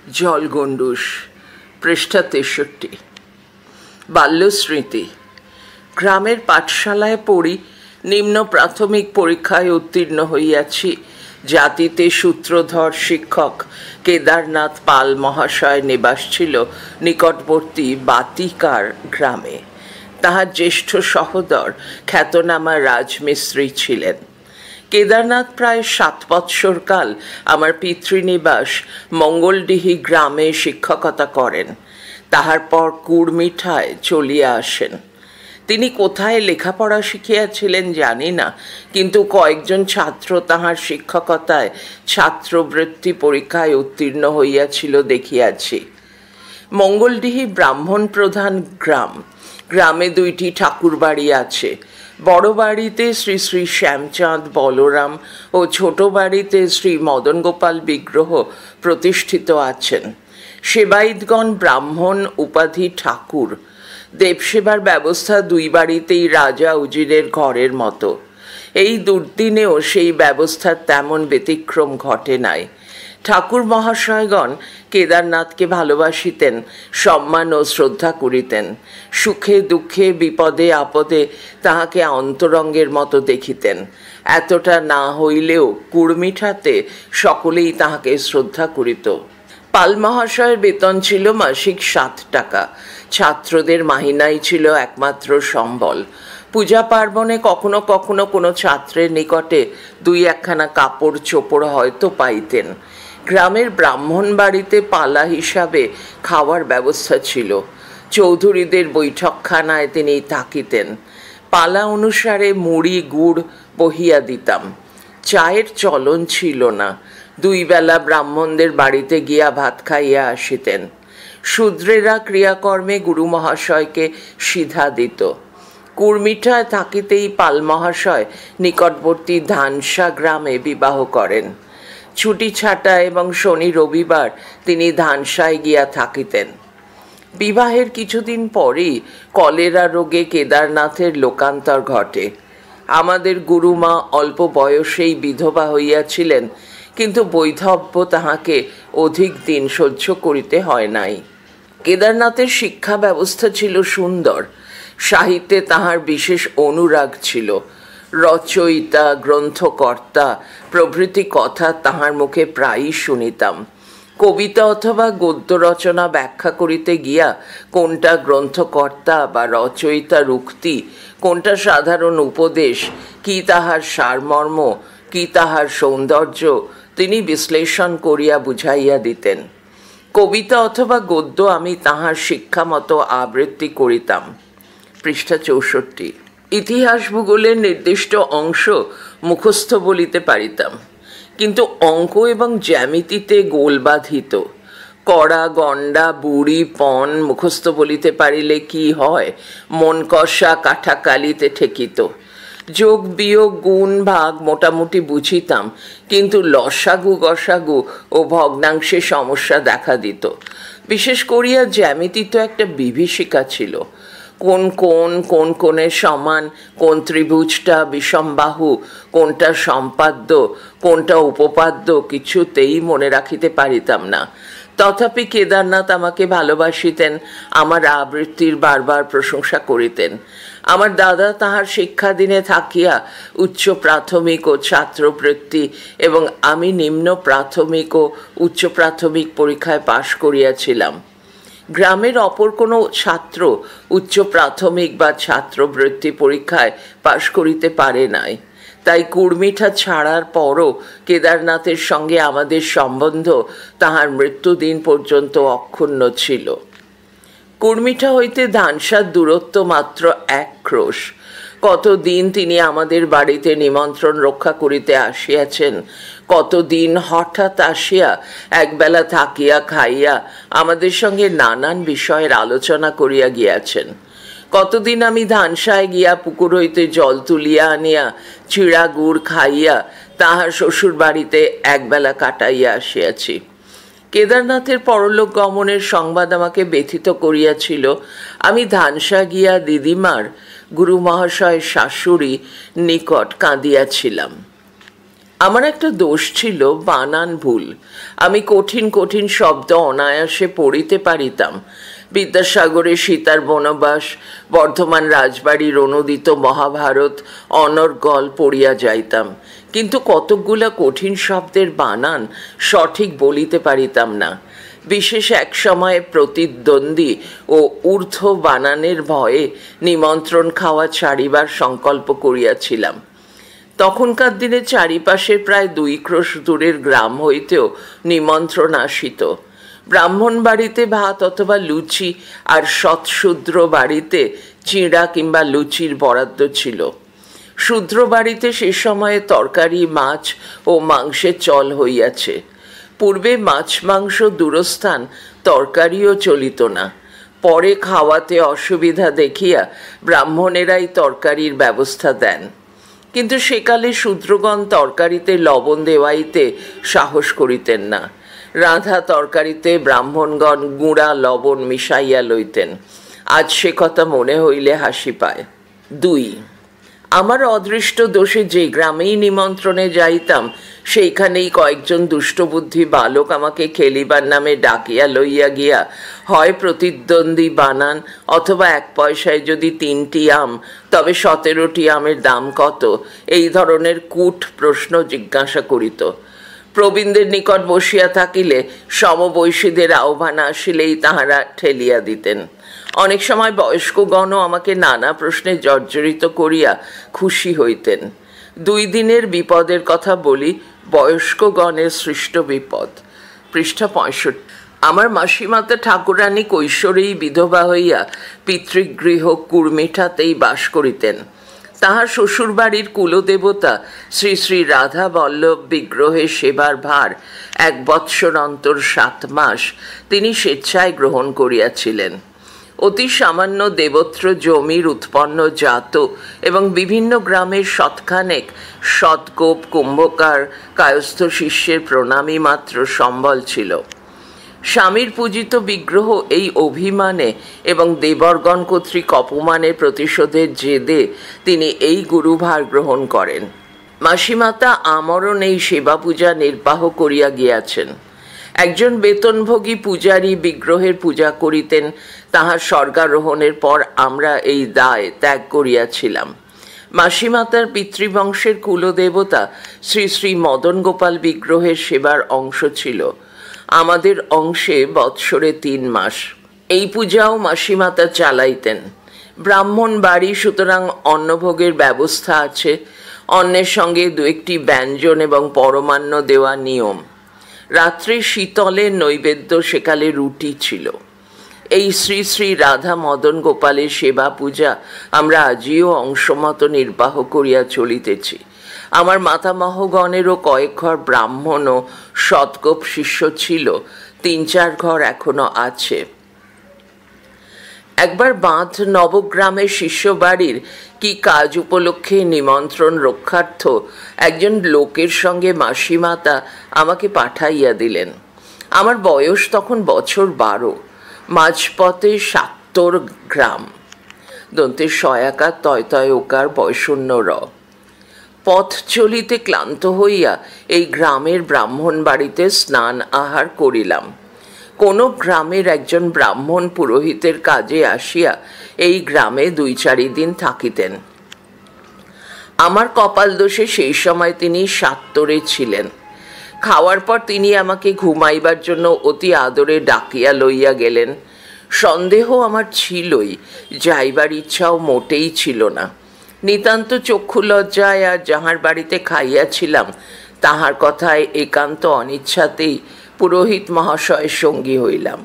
জলগণ্ডুষ, পৃষ্ঠা ৬৩। বাল্যস্মৃতি। গ্রামের পাঠশালায় পড়ি, নিম্ন প্রাথমিক পরীক্ষায় উত্তীর্ণ হইয়াছি। জাতিতে সূত্রধর শিক্ষক কেদারনাথ পাল মহাশয় নিবাস ছিল নিকটবর্তী বাতিকার গ্রামে। তাহার জ্যেষ্ঠ সহোদর খ্যাতনামা রাজমিস্ত্রি ছিলেন। কেদারনাথ প্রায় ৭ বৎসর কাল আমার পিতৃনিবাস মঙ্গলডিহি গ্রামে শিক্ষকতা করেন। তাহার পর কুড়মিঠায় চলিয়া আসেন। তিনি কোথায় লেখাপড়া শিখিয়াছিলেন জানি না, কিন্তু কয়েকজন ছাত্র তাহার শিক্ষকতায় ছাত্রবৃত্তি পরীক্ষায় উত্তীর্ণ হইয়াছিল দেখিয়াছি। মঙ্গলডিহি ব্রাহ্মণ প্রধান গ্রাম। গ্রামে ২টি ঠাকুরবাড়ি আছে। বড় বাড়িতে শ্রী শ্রী শ্যামচাঁদ বলরাম ও ছোট বাড়িতে শ্রী মদন গোপাল বিগ্রহ প্রতিষ্ঠিত আছেন। সেবায়িতগণ ব্রাহ্মণ উপাধি ঠাকুর। দেবসেবার ব্যবস্থা ২ বাড়িতেই রাজা উজিরের ঘরের মতো। এই দুর্দিনেও সেই ব্যবস্থার তেমন ব্যতিক্রম ঘটে নাই। ঠাকুর মহাশয়গণ কেদারনাথকে ভালোবাসিতেন, সম্মান ও শ্রদ্ধা করিতেন। সুখে দুঃখে বিপদে আপদে তাহাকে অন্তরঙ্গের মতো দেখিতেন। এতটা না হইলেও কুড়মিঠাতে সকলেই তাহাকে শ্রদ্ধা করিত। পাল মহাশয়ের বেতন ছিল মাসিক ৭ টাকা। ছাত্রদের মাহিনাই ছিল একমাত্র সম্বল। পূজা পার্বণে কখনো কখনো কোনো ছাত্রের নিকটে ২-১খানা কাপড় চোপড় হয়তো পাইতেন। গ্রামের ব্রাহ্মণ বাড়িতে পালা হিসাবে খাওয়ার ব্যবস্থা ছিল। চৌধুরীদের বৈঠকখানায় তিনি থাকিতেন। পালা অনুসারে মুড়ি গুড় বহিয়া দিতাম। চায়ের চলন ছিল না। ২ বেলা ব্রাহ্মণদের বাড়িতে গিয়া ভাত খাইয়া আসিতেন। শূদ্রেরা ক্রিয়াকর্মে গুরু মহাশয়কে সিধা দিত। কুড়মিঠায় থাকিতেই পাল মহাশয় নিকটবর্তী ধানসা গ্রামে বিবাহ করেন। ছুটি ছাটা এবং শনি রবিবার তিনি ধানসায় গিয়া থাকিতেন। বিবাহের কিছুদিন পরেই কলেরা রোগে কেদারনাথের লোকান্তর ঘটে। আমাদের গুরুমা অল্প বয়সেই বিধবা হইয়াছিলেন, কিন্তু বৈধব্য তাহাকে অধিক দিন সহ্য করিতে হয় নাই। কেদারনাথের শিক্ষা ব্যবস্থা ছিল সুন্দর। সাহিত্যে তাহার বিশেষ অনুরাগ ছিল। রচয়িতা, গ্রন্থকর্তা প্রভৃতি কথা তাহার মুখে প্রায়ই শুনিতাম। কবিতা অথবা গদ্য রচনা ব্যাখ্যা করিতে গিয়া কোনটা গ্রন্থকর্তা বা রচয়িতার উক্তি, কোনটা সাধারণ উপদেশ, কি তাহার সারমর্ম, কি তাহার সৌন্দর্য, তিনি বিশ্লেষণ করিয়া বুঝাইয়া দিতেন। কবিতা অথবা গদ্য আমি তাহার শিক্ষা মতো আবৃত্তি করিতাম। পৃষ্ঠা ৬৪। ইতিহাস ভূগোলের নির্দিষ্ট অংশ মুখস্থ বলিতে পারিতাম, কিন্তু অঙ্ক এবং জ্যামিতিতে গোল বাধিত। কড়া গণ্ডা বুড়ি পণ মুখস্থ বলিতে পারিলে কি হয়, মন কষা কাঠাকালিতে ঠেকিত। যোগ বিয়োগ গুণ ভাগ মোটামুটি বুঝিতাম, কিন্তু লসাগু গসাগু ও ভগ্নাংশে সমস্যা দেখা দিত। বিশেষ করিয়া জ্যামিতি তো একটা বিভীষিকা ছিল। কোন কোণ কোন কোণের সমান, কোন ত্রিভুজটা বিষমবাহু, কোনটা সম্পাদ্য, কোনটা উপপাদ্য কিছুতেই মনে রাখিতে পারিতাম না। তথাপি কেদারনাথ আমাকে ভালোবাসিতেন, আমার আবৃত্তির বারবার প্রশংসা করিতেন। আমার দাদা তাহার শিক্ষাদিনে থাকিয়া উচ্চ প্রাথমিক ও ছাত্রবৃত্তি এবং আমি নিম্ন প্রাথমিক ও উচ্চ প্রাথমিক পরীক্ষায় পাশ করিয়াছিলাম। গ্রামের অপর কোনো ছাত্র উচ্চ প্রাথমিক বা ছাত্রবৃত্তি পরীক্ষায় পাশ করিতে পারে নাই। তাই কুড়মিঠা ছাড়ার পরও কেদারনাথের সঙ্গে আমাদের সম্বন্ধ তাহার মৃত্যুদিন পর্যন্ত অক্ষুণ্ণ ছিল। কুড়মিঠা হইতে ধানসার দূরত্ব মাত্র ১ ক্রোশ। কতদিন তিনি আমাদের বাড়িতে নিমন্ত্রণ রক্ষা করিতে আসিয়াছেন, কতদিন হঠাৎ আসিয়া একবেলা থাকিয়া খাইয়া আমাদের সঙ্গে নানান বিষয়ের আলোচনা করিয়া গিয়াছেন। কতদিন আমি ধানসায় গিয়া পুকুর হইতে জল তুলিয়া আনিয়া চিড়া গুড় খাইয়া তাহার শ্বশুর বাড়িতে একবেলা কাটাইয়া আসিয়াছি। কেদারনাথের পরলোক গমনের সংবাদ আমাকে ব্যথিত করিয়াছিল। আমি ধানসা গিয়া দিদিমার, গুরু মহাশয়ের শাশুড়ি নিকট কাঁদিয়াছিলাম। আমার একটা দোষ ছিল বানান ভুল। আমি কঠিন কঠিন শব্দ অনায়াসে পড়িতে পারিতাম। বিদ্যাসাগরের সীতার বনবাস, বর্ধমান রাজবাড়ির অনুদিত মহাভারত অনর্গল পড়িয়া যাইতাম, কিন্তু কতকগুলা কঠিন শব্দের বানান সঠিক বলিতে পারিতাম না। বিশেষ এক সময়ে প্রতিদ্বন্দ্বী ও ঊর্ধ্ব বানানের ভয়ে নিমন্ত্রণ খাওয়া ছাড়িবার সংকল্প করিয়াছিলাম। তখনকার দিনে চারিপাশের প্রায় 2 ক্রোশ দূরের গ্রাম হইতেও নিমন্ত্রণ আসিত। ব্রাহ্মণ বাড়িতে ভাত অথবা লুচি, আর সৎশূদ্র বাড়িতে চিঁড়া কিংবা লুচির বরাদ্দ ছিল। শূদ্র বাড়িতে সে সময়ে তরকারি, মাছ ও মাংসের চল হইয়াছে। পূর্বে মাছ মাংস দূরস্থান, তরকারিও চলিত না। পরে খাওয়াতে অসুবিধা দেখিয়া ব্রাহ্মণেরাই তরকারির ব্যবস্থা দেন, কিন্তু সেকালে শূদ্রগণ তরকারিতে লবণ দেওয়াইতে সাহস করিতেন না। রাঁধা তরকারিতে ব্রাহ্মণগণ গুঁড়া লবণ মিশাইয়া লইতেন। আজ সে কথা মনে হইলে হাসি পায়। 2, আমার অদৃষ্ট দোষে যে গ্রামেই নিমন্ত্রণে যাইতাম, সেইখানেই কয়েকজন দুষ্টবুদ্ধি বালক আমাকে খেলিবার নামে ডাকিয়া লইয়া গিয়া হয় প্রতিদ্বন্দ্বী বানান অথবা 1 পয়সায় যদি 3টি আম, তবে 17টি আমের দাম কত, এই ধরনের কূট প্রশ্ন জিজ্ঞাসা করিত। প্রবীণদের নিকট বসিয়া থাকিলে সমবয়সীদের আহ্বান আসিলেই তাহারা ঠেলিয়া দিতেন। অনেক সময় বয়স্কগণও আমাকে নানা প্রশ্নে জর্জরিত করিয়া খুশি হইতেন। 2 দিনের বিপদের কথা বলি, বয়স্কগণের সৃষ্ট বিপদ। পৃষ্ঠা 65। আমার মাসিমাতা ঠাকুরানী কৈশোরেই বিধবা হইয়া পিতৃগৃহ কুর্মিঠাতেই বাস করিতেন। তাহার শ্বশুরবাড়ির কুলদেবতা শ্রী শ্রী রাধা বল্লভ বিগ্রহের সেবার ভার 1 বৎসর অন্তর 7 মাস তিনি স্বেচ্ছায় গ্রহণ করিয়াছিলেন। অতি সামান্য দেবত্র জমির উৎপন্ন জাত এবং বিভিন্ন গ্রামের শতখানেক সৎগোপ কুম্ভকার কায়স্থ শিষ্যের প্রণামী মাত্র সম্বল ছিল। স্বামীর পূজিত বিগ্রহ এই অভিমানে এবং দেবরগণ কর্তৃক অপমানের প্রতিশোধের জেদে তিনি এই গুরুভার গ্রহণ করেন। মাসিমাতা আমরণ এই সেবা পূজা নির্বাহ করিয়া গিয়াছেন। একজন বেতনভোগী পূজারী বিগ্রহের পূজা করিতেন। তাহার স্বর্গারোহণের পর আমরা এই দায় ত্যাগ করিয়াছিলাম। মাসিমাতার পিতৃবংশের কুলদেবতা শ্রী শ্রী মদন গোপাল বিগ্রহের সেবার অংশ ছিল। আমাদের অংশে বৎসরে 3 মাস। এই পূজাও মাসিমাতা চালাইতেন। ব্রাহ্মণ বাড়ি, সুতরাং অন্নভোগের ব্যবস্থা আছে। অন্নের সঙ্গে 2-1টি ব্যঞ্জন এবং পরমান্ন দেওয়া নিয়ম। রাত্রে শীতলে নৈবেদ্য সেকালে রুটি ছিল। এই শ্রী শ্রী রাধা মদন গোপালের সেবা পূজা আমরা আজিও অংশমত নির্বাহ করিয়া চলিতেছি। আমার মাতামহগণেরও কয়েক ঘর ব্রাহ্মণ ও সৎগোপ শিষ্য ছিল, 3-4 ঘর এখনো আছে। একবার বাঁধ নবগ্রামের শিষ্য বাড়ির কি কাজ উপলক্ষে নিমন্ত্রণ রক্ষার্থ একজন লোকের সঙ্গে মাসিমাতা আমাকে পাঠাইয়া দিলেন। আমার বয়স তখন বছর 12। মাঝপথে ৭০ গ্রাম, দন্তে সয়াকার তয় তয় ওকার বয়শূন্য র। পথ চলিতে ক্লান্ত হইয়া এই গ্রামের ব্রাহ্মণ বাড়িতে স্নান আহার করিলাম। কোন গ্রামের একজন ব্রাহ্মণ পুরোহিতের কাজে আসিয়া এই গ্রামে 2-4 দিন থাকিতেন। আমার কপাল দোষে সেই সময় তিনি ৭০ ছিলেন। খাওয়ার পর তিনি আমাকে ঘুমাইবার জন্য অতি আদরে ডাকিয়া লইয়া গেলেন। সন্দেহ আমার ছিলই, যাইবার ইচ্ছাও মোটেই ছিল না। নিতান্ত চক্ষু লজ্জায় আর যাহার বাড়িতে খাইয়াছিলাম তাহার কথায় একান্ত অনিচ্ছাতেই পুরোহিত মহাশয়ের সঙ্গী হইলাম।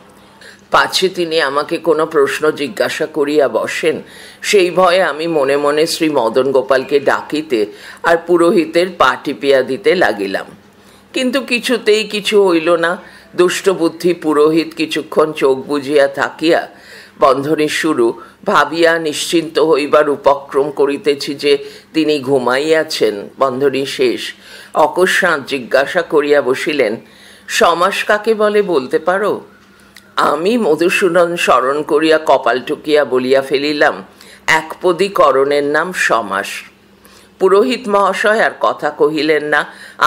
পাছে তিনি আমাকে কোনো প্রশ্ন জিজ্ঞাসা করিয়া বসেন, সেই ভয়ে আমি মনে মনে শ্রী মদন গোপালকে ডাকিতে আর পুরোহিতের পা টিপিয়া দিতে লাগিলাম। কিন্তু কিছুতেই কিছু হইল না। দুষ্টবুদ্ধি পুরোহিত কিছুক্ষণ চোখ বুজিয়া থাকিয়া বন্ধনী শুরু ভাবিয়া নিশ্চিন্ত হইবার উপক্রম করিতেছি যে তিনি ঘুমাইয়াছেন, বন্ধনী শেষ, অকস্মাৎ জিজ্ঞাসা করিয়া বসিলেন, সমাস কাকে বলে বলতে পারো? আমি মধুসূদন স্মরণ করিয়া কপাল টুকিয়া বলিয়া ফেলিলাম, একপদী করণের নাম সমাস। পুরোহিত মহাশয় আর কথা কহিলেন না।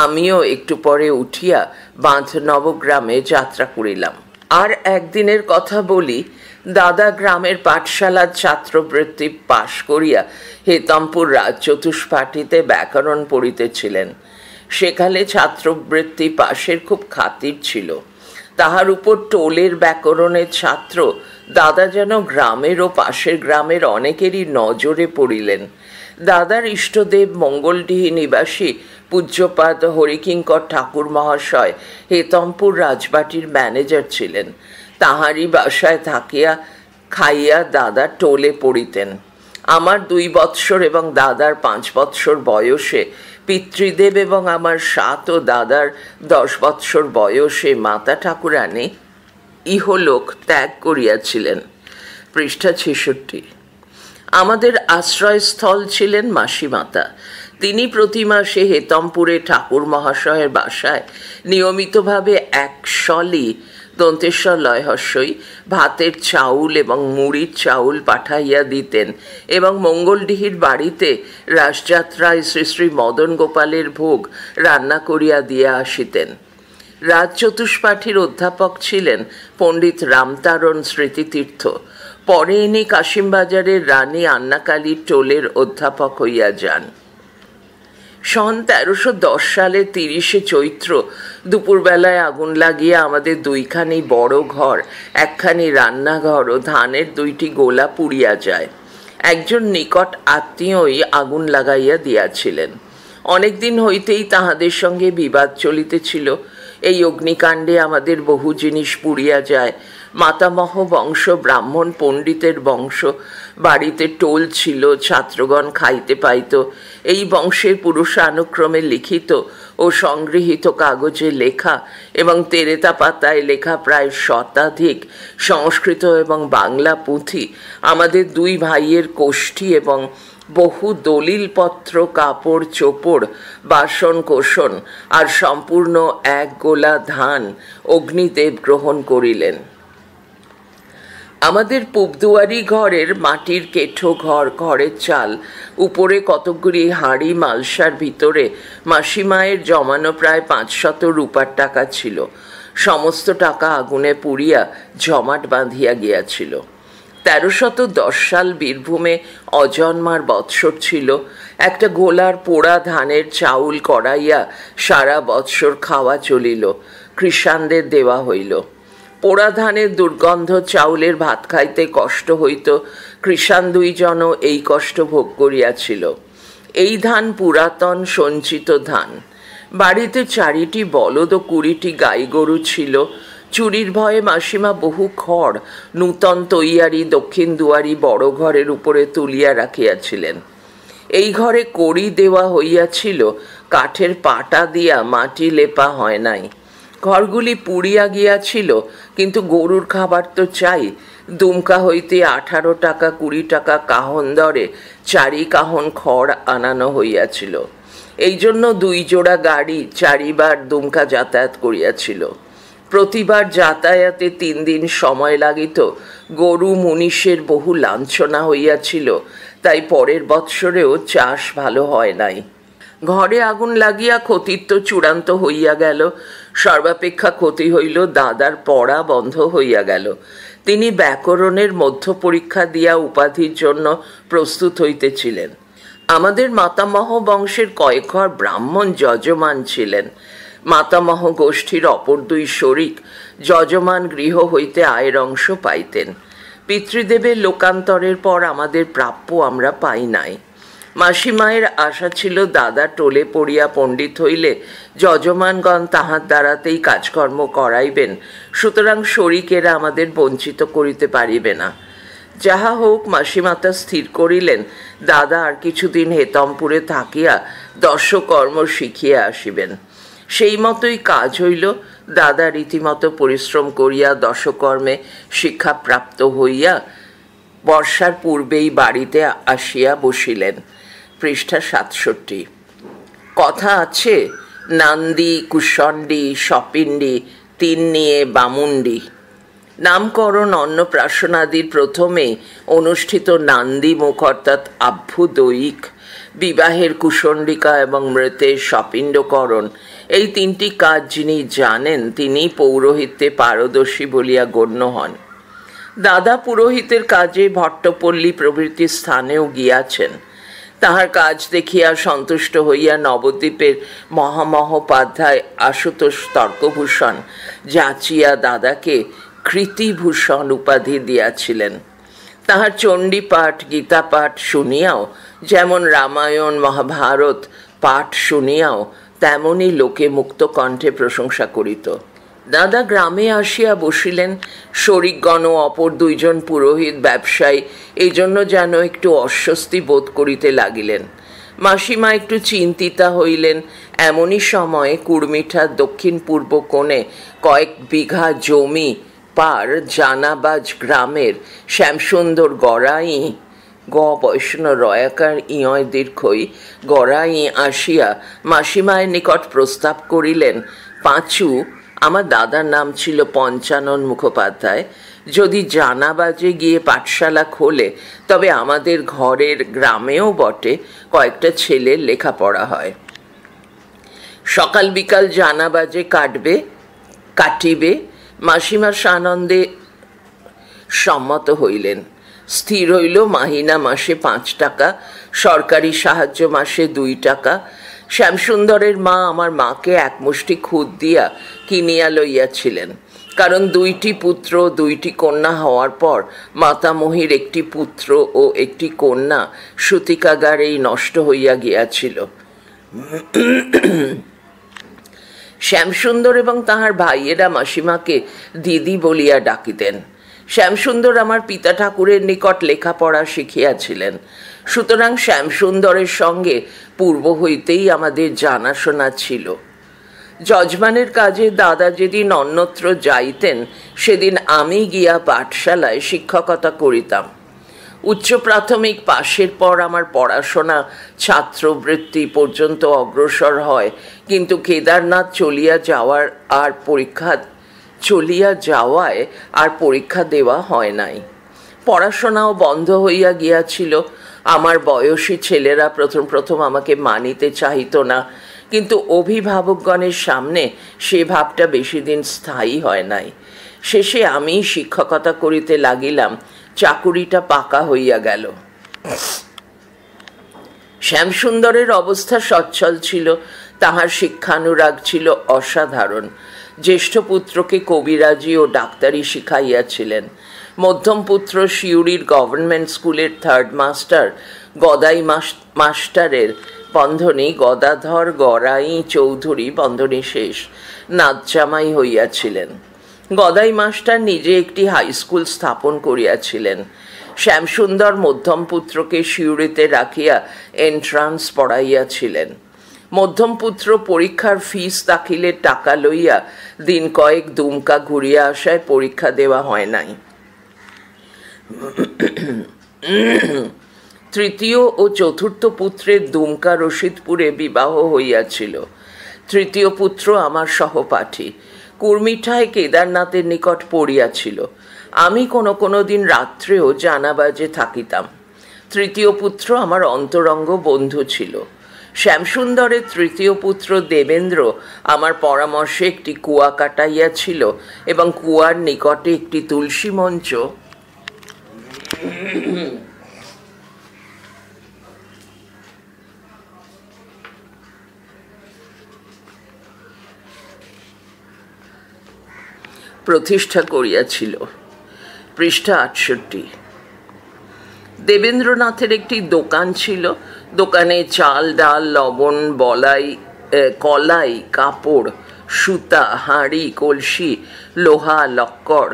আমিও একটু পরে উঠিয়া বাঁধ নবগ্রামে যাত্রা করিলাম। আর একদিনের কথা বলি। দাদা গ্রামের পাঠশালার ছাত্রবৃত্তি পাশ করিয়া হেতমপুর রাজ চতুষ্পাঠীতে ব্যাকরণ পড়িতেছিলেন। সেকালে ছাত্রবৃত্তি পাশের খুব খাতির ছিল। তাহার উপর টোলের ব্যাকরণের ছাত্র দাদা যেন গ্রামের ও পাশের গ্রামের অনেকেরই নজরে পড়িলেন। দাদার ইষ্টদেব মঙ্গলডিহি নিবাসী পূজ্যপাদ হরিকিঙ্কর ঠাকুর মহাশয় হেতমপুর রাজবাটির ম্যানেজার ছিলেন। তাহারই বাসায় থাকিয়া খাইয়া দাদা টোলে পড়িতেন। আমার 2 বৎসর এবং দাদার 5 বৎসর বয়সে পিতৃদেব এবং আমার 7 ও দাদার 10 বৎসর বয়সে মাতা ঠাকুরানী ইহলোক ত্যাগ করিয়াছিলেন। পৃষ্ঠা 66। আমাদের আশ্রয়স্থল ছিলেন মাসিমাতা। তিনি প্রতি মাসে হেতমপুরে ঠাকুর মহাশয়ের বাসায় নিয়মিতভাবে 1 শলি দন্তেশ্বর লয়হস্যই ভাতের চাউল এবং মুড়ির চাউল পাঠাইয়া দিতেন এবং মঙ্গলডিহির বাড়িতে রাসযাত্রায় শ্রী শ্রী মদন গোপালের ভোগ রান্না করিয়া দিয়া আসিতেন। রাজ চতুষ্পাঠীর অধ্যাপক ছিলেন পণ্ডিত রামতারণ স্মৃতিতীর্থ। পরে ইনি কাশিমবাজারের রানী আন্নাকালীর টোলের অধ্যাপক হইয়া যান। সন 1310 সালে 30শে চৈত্র দুপুরবেলায় আগুন লাগিয়া আমাদের 2খানি বড় ঘর, 1খানি রান্নাঘর ও ধানের 2টি গোলা পুড়িয়া যায়। একজন নিকট আত্মীয়ই আগুন লাগাইয়া দিয়াছিলেন। অনেকদিন হইতেই তাহাদের সঙ্গে বিবাদ চলিতেছিল। এই অগ্নিকাণ্ডে আমাদের বহু জিনিস পুড়িয়া যায়। মাতামহ বংশ ব্রাহ্মণ পণ্ডিতের বংশ। বাড়িতে টোল ছিল, ছাত্রগণ খাইতে পাইত। এই বংশের পুরুষানুক্রমে লিখিত ও সংগৃহীত কাগজে লেখা এবং তেরেতা পাতায় লেখা প্রায় 100 সংস্কৃত এবং বাংলা পুঁথি, আমাদের 2 ভাইয়ের কোষ্ঠী এবং বহু দলিলপত্র, কাপড় চোপড়, বাসন কোষণ আর সম্পূর্ণ 1 গোলা ধান অগ্নিদেব গ্রহণ করিলেন। আমাদের পূবদুয়ারি ঘরের মাটির কেঠো ঘর, ঘরের চাল, উপরে কতকগুলি হাঁড়ি মালসার ভিতরে মাসিমায়ের জমানো প্রায় 500 রূপার টাকা ছিল। সমস্ত টাকা আগুনে পুড়িয়া জমাট বাঁধিয়া গিয়াছিল। 1310 সাল বীরভূমে অজন্মার বৎসর ছিল। একটা গোলার পোড়া ধানের চাউল করাইয়া সারা বৎসর খাওয়া চলিল। কৃষাণদের দেওয়া হইল। পোড়া ধানের দুর্গন্ধ চাউলের ভাত খাইতে কষ্ট হইত। কৃষাণ 2 জনও এই কষ্ট ভোগ করিয়াছিল। এই ধান পুরাতন সঞ্চিত ধান। বাড়িতে 4টি বলদ ও 20টি গাই গরু ছিল। চুরির ভয়ে মাসিমা বহু খড় নূতন তৈয়ারি দক্ষিণ দুয়ারি বড় ঘরের উপরে তুলিয়া রাখিয়াছিলেন। এই ঘরে কড়ি দেওয়া হইয়াছিল, কাঠের পাটা দিয়া মাটি লেপা হয় নাই। ঘরগুলি পুড়িয়া গিয়াছিল, কিন্তু গরুর খাবার তো চাই। দুমকা হইতে 18 টাকা 20 টাকা কাহন দরে 4 কাহন খড় আনানো হইয়াছিল। এই জন্য 2 জোড়া গাড়ি 4 বার দুমকা যাতায়াত করিয়াছিল। প্রতিবার যাতায়াতে 3 দিন সময় লাগিত। গরু মুনিশের বহু লাঞ্ছনা হইয়াছিল, তাই পরের বৎসরেও চাষ ভালো হয় নাই। ঘরে আগুন লাগিয়া ক্ষতির তো চূড়ান্ত হইয়া গেল। সর্বাপেক্ষা ক্ষতি হইল দাদার পড়া বন্ধ হইয়া গেল। তিনি ব্যাকরণের মধ্য পরীক্ষা দিয়া উপাধির জন্য প্রস্তুত হইতেছিলেন। আমাদের মাতামহ বংশের কয়েক ঘর ব্রাহ্মণ যজমান ছিলেন। মাতামহ গোষ্ঠীর অপর 2 শরিক যজমান গৃহ হইতে আয়ের অংশ পাইতেন। পিতৃদেবের লোকান্তরের পর আমাদের প্রাপ্য আমরা পাই নাই। মাসিমায়ের আশা ছিল দাদা টোলে পড়িয়া পণ্ডিত হইলে যজমানগণ তাহার দ্বারাতেই কাজকর্ম করাইবেন, সুতরাং শরিকেরা আমাদের বঞ্চিত করিতে পারিবে না। যাহা হোক, মাসিমাতা স্থির করিলেন দাদা আর কিছুদিন হেতমপুরে থাকিয়া দর্শকর্ম শিখিয়া আসিবেন। সেই মতোই কাজ হইল। দাদা রীতিমতো পরিশ্রম করিয়া দশকর্মে শিক্ষাপ্রাপ্ত হইয়া বর্ষার পূর্বেই বাড়িতে আসিয়া বসিলেন। পৃষ্ঠা 67। কথা আছে, নান্দি কুশণ্ডী সপিণ্ডী 3 নিয়ে বামুণ্ডী। নামকরণ অন্নপ্রাশনাদির প্রথমে অনুষ্ঠিত নান্দি মুখ অর্থাৎ আভ্যুদয়িক বিবাহের কুশণ্ডিকা এবং মৃতের সপিণ্ডকরণ, এই তিনটি কাজ যিনি জানেন তিনি পৌরোহিত্যে পারদর্শী বলিয়া গণ্য হন। দাদা পুরোহিতের কাজে ভট্টপল্লী প্রভৃতি স্থানেও গিয়াছেন। তাহার কাজ দেখিয়া সন্তুষ্ট হইয়া নবদ্বীপের মহামহোপাধ্যায় আশুতোষ তর্কভূষণ যাচিয়া দাদাকে কৃতিভূষণ উপাধি দিয়াছিলেন। তাহার চণ্ডীপাঠ গীতাপাঠ শুনিয়াও, যেমন রামায়ণ মহাভারত পাঠ শুনিয়াও তেমনই লোকে মুক্ত কণ্ঠে প্রশংসা করিত। দাদা গ্রামে আসিয়া বসিলেন। শরিকগণ ও অপর দুইজন পুরোহিত ব্যবসায়ী এই জন্য যেন একটু অস্বস্তি বোধ করিতে লাগিলেন। মাসিমা একটু চিন্তিতা হইলেন। এমনই সময়ে কুড়মিঠার দক্ষিণ পূর্ব কোণে কয়েক বিঘা জমি পার জানাবাজ গ্রামের শ্যামসুন্দর গড়াই গ বৈষ্ণ রয়াকার ইয় দীর্ঘই গড়াই আসিয়া মাসিমায়ের নিকট প্রস্তাব করিলেন, পাঁচু, আমার দাদার নাম ছিল পঞ্চানন মুখোপাধ্যায়, যদি জানাবাজে গিয়ে পাঠশালা খোলে তবে আমাদের ঘরের গ্রামেও বটে কয়েকটা ছেলের লেখাপড়া হয়। সকাল বিকাল জানাবাজে কাটিবে। মাসিমা সানন্দে সম্মত হইলেন। স্থির হইল মাহিনা মাসে 5 টাকা, সরকারি সাহায্য মাসে 2 টাকা। শ্যামসুন্দরের মা আমার মাকে এক মুষ্টি খুদ দিয়া কিনিয়া লইয়াছিলেন, কারণ 2টি পুত্র 2টি কন্যা হওয়ার পর মাতামহীর একটি পুত্র ও একটি কন্যা সূতিকাগারেই নষ্ট হইয়া গিয়াছিল। শ্যামসুন্দর এবং তাহার ভাইয়েরা মাসিমাকে দিদি বলিয়া ডাকিতেন। শ্যামসুন্দর আমার পিতা ঠাকুরের নিকট লেখাপড়া শিখিয়াছিলেন, সুতরাং শ্যামসুন্দরের সঙ্গে পূর্ব হইতেই আমাদের জানাশোনা ছিল। যজমানের কাজে দাদা যেদিন অন্যত্র যাইতেন সেদিন আমি গিয়া পাঠশালায় শিক্ষকতা করিতাম। উচ্চ প্রাথমিক পাশের পর আমার পড়াশোনা ছাত্রবৃত্তি পর্যন্ত অগ্রসর হয়, কিন্তু কেদারনাথ চলিয়া যাওয়ায় আর পরীক্ষা দেওয়া হয় নাই। পড়াশোনাও বন্ধ হইয়া গিয়াছিল। আমার বয়সী ছেলেরা প্রথম আমাকে মানিতে চাহিত না, কিন্তু অভিভাবকগণের সামনে সে ভাবটা বেশি দিন স্থায়ী হয় নাই। শেষে আমি শিক্ষকতা করিতে লাগিলাম। চাকুরিটা পাকা হইয়া গেল। শ্যামসুন্দরের অবস্থা সচ্ছল ছিল, তাহার শিক্ষানুরাগ ছিল অসাধারণ। জ্যেষ্ঠ পুত্রকে কবিরাজি ও ডাক্তারি শিখাইয়াছিলেন। মধ্যম পুত্র শিউড়ির গভর্নমেন্ট স্কুলের 3rd মাস্টার গদাই মাস্টারের বন্ধনী গদাধর গড়াই চৌধুরী বন্ধনী শেষ নাতজামাই হইয়াছিলেন। গদাই মাস্টার নিজে একটি হাই স্কুল স্থাপন করিয়াছিলেন। শ্যামসুন্দর মধ্যম পুত্রকে শিউড়িতে রাখিয়া এন্ট্রান্স পড়াইয়াছিলেন। মধ্যম পুত্র পরীক্ষার ফিস দাখিলের টাকা লইয়া দিন কয়েক দুমকা ঘুরিয়া আসায় পরীক্ষা দেওয়া হয় নাই। তৃতীয় ও চতুর্থ পুত্রের দুমকা রশিদপুরে বিবাহ হইয়াছিল। তৃতীয় পুত্র আমার সহপাঠী, কুর্মিঠায় কেদারনাথের নিকট পড়িয়াছিল। আমি কোনো দিন রাত্রেও জানাবাজে থাকিতাম। তৃতীয় পুত্র আমার অন্তরঙ্গ বন্ধু ছিল। শ্যামসুন্দরের তৃতীয় পুত্র দেবেন্দ্র আমার পরামর্শে একটি কুয়া কাটাইয়াছিল এবং কুয়ার নিকটে একটি তুলসী মঞ্চ প্রতিষ্ঠা করিয়াছিল। পৃষ্ঠা 68। দেবেন্দ্রনাথের একটি দোকান ছিল। দোকানে চাল ডাল লবণ কলাই কাপড় সুতা হাঁড়ি কলসি লোহা লক্কর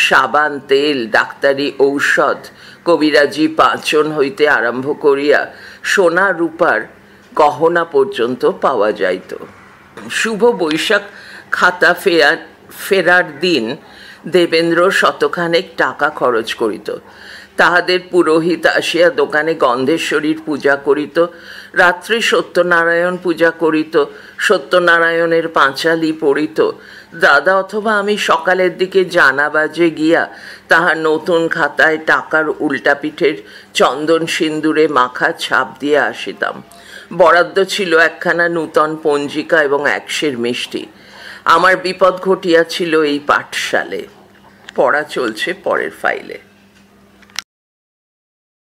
সাবান তেল ডাক্তারি ঔষধ কবিরাজি পাচন হইতে আরম্ভ করিয়া সোনা রূপার গহনা পর্যন্ত পাওয়া যাইত। শুভ বৈশাখ খাতা ফেরার দিন দেবেন্দ্র শতখানেক টাকা খরচ করিত। তাহাদের পুরোহিত আসিয়া দোকানে গন্ধেশ্বরীর পূজা করিত। রাত্রে সত্যনারায়ণ পূজা করিত, সত্যনারায়ণের পাঁচালি পড়িত। দাদা অথবা আমি সকালের দিকে জানাবাজে গিয়া তাহার নতুন খাতায় টাকার উল্টাপিঠের চন্দন সিন্দুরে মাখা ছাপ দিয়ে আসিতাম। বরাদ্দ ছিল একখানা নূতন পঞ্জিকা এবং 100 মিষ্টি। আমার বিপদ ঘটিয়াছিল এই পাঠশালে। পড়া চলছে পরের ফাইলে।